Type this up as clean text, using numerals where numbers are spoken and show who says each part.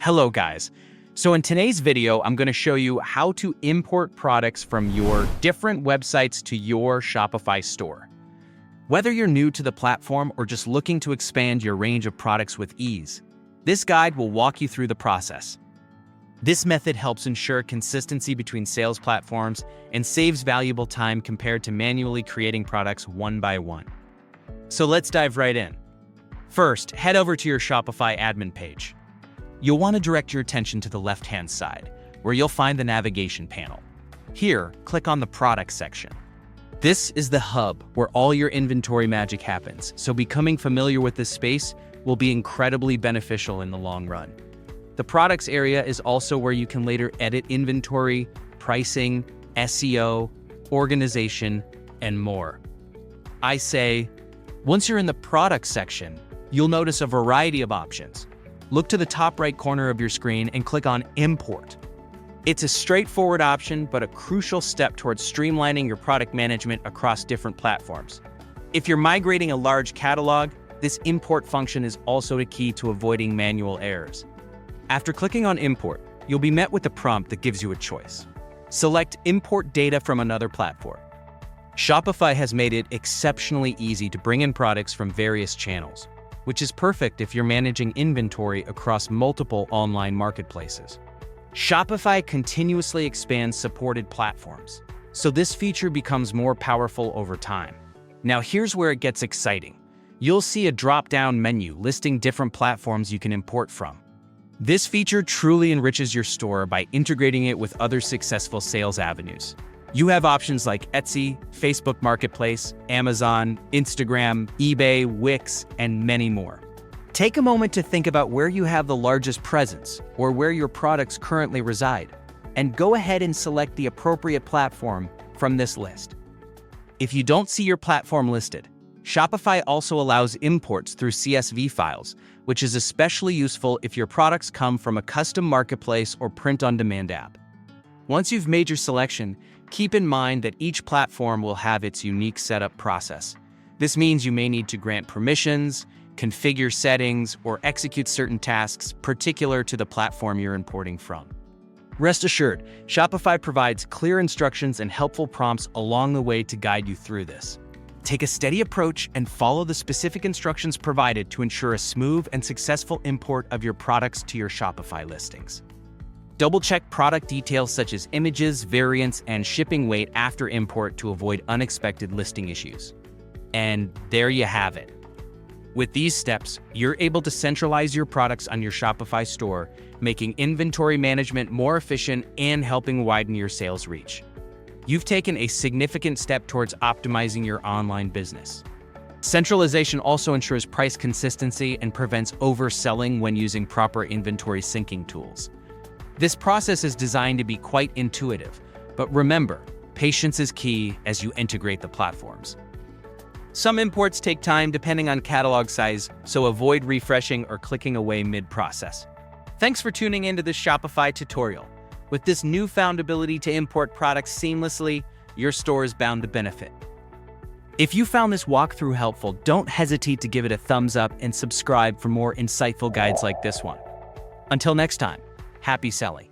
Speaker 1: Hello guys. So in today's video, I'm going to show you how to import products from your different websites to your Shopify store. Whether you're new to the platform or just looking to expand your range of products with ease, this guide will walk you through the process. This method helps ensure consistency between sales platforms and saves valuable time compared to manually creating products one by one. So let's dive right in. First, head over to your Shopify admin page. You'll want to direct your attention to the left-hand side, where you'll find the navigation panel. Here, click on the Products section. This is the hub where all your inventory magic happens, so becoming familiar with this space will be incredibly beneficial in the long run. The Products area is also where you can later edit inventory, pricing, SEO, organization, and more. I say, once you're in the Products section, you'll notice a variety of options. Look to the top right corner of your screen and click on Import. It's a straightforward option, but a crucial step towards streamlining your product management across different platforms. If you're migrating a large catalog, this import function is also a key to avoiding manual errors. After clicking on Import, you'll be met with a prompt that gives you a choice. Select Import Data from another platform. Shopify has made it exceptionally easy to bring in products from various channels, which is perfect if you're managing inventory across multiple online marketplaces. Shopify continuously expands supported platforms, so this feature becomes more powerful over time. Now here's where it gets exciting. You'll see a drop-down menu listing different platforms you can import from. This feature truly enriches your store by integrating it with other successful sales avenues. You have options like Etsy, Facebook Marketplace, Amazon, Instagram, eBay, Wix, and many more. Take a moment to think about where you have the largest presence or where your products currently reside, and go ahead and select the appropriate platform from this list. If you don't see your platform listed, Shopify also allows imports through CSV files, which is especially useful if your products come from a custom marketplace or print-on-demand app. Once you've made your selection, keep in mind that each platform will have its unique setup process. This means you may need to grant permissions, configure settings, or execute certain tasks particular to the platform you're importing from. Rest assured, Shopify provides clear instructions and helpful prompts along the way to guide you through this. Take a steady approach and follow the specific instructions provided to ensure a smooth and successful import of your products to your Shopify listings. Double-check product details such as images, variants, and shipping weight after import to avoid unexpected listing issues. And there you have it. With these steps, you're able to centralize your products on your Shopify store, making inventory management more efficient and helping widen your sales reach. You've taken a significant step towards optimizing your online business. Centralization also ensures price consistency and prevents overselling when using proper inventory syncing tools. This process is designed to be quite intuitive, but remember, patience is key as you integrate the platforms. Some imports take time depending on catalog size, so avoid refreshing or clicking away mid-process. Thanks for tuning into this Shopify tutorial. With this newfound ability to import products seamlessly, your store is bound to benefit. If you found this walkthrough helpful, don't hesitate to give it a thumbs up and subscribe for more insightful guides like this one. Until next time, happy selling.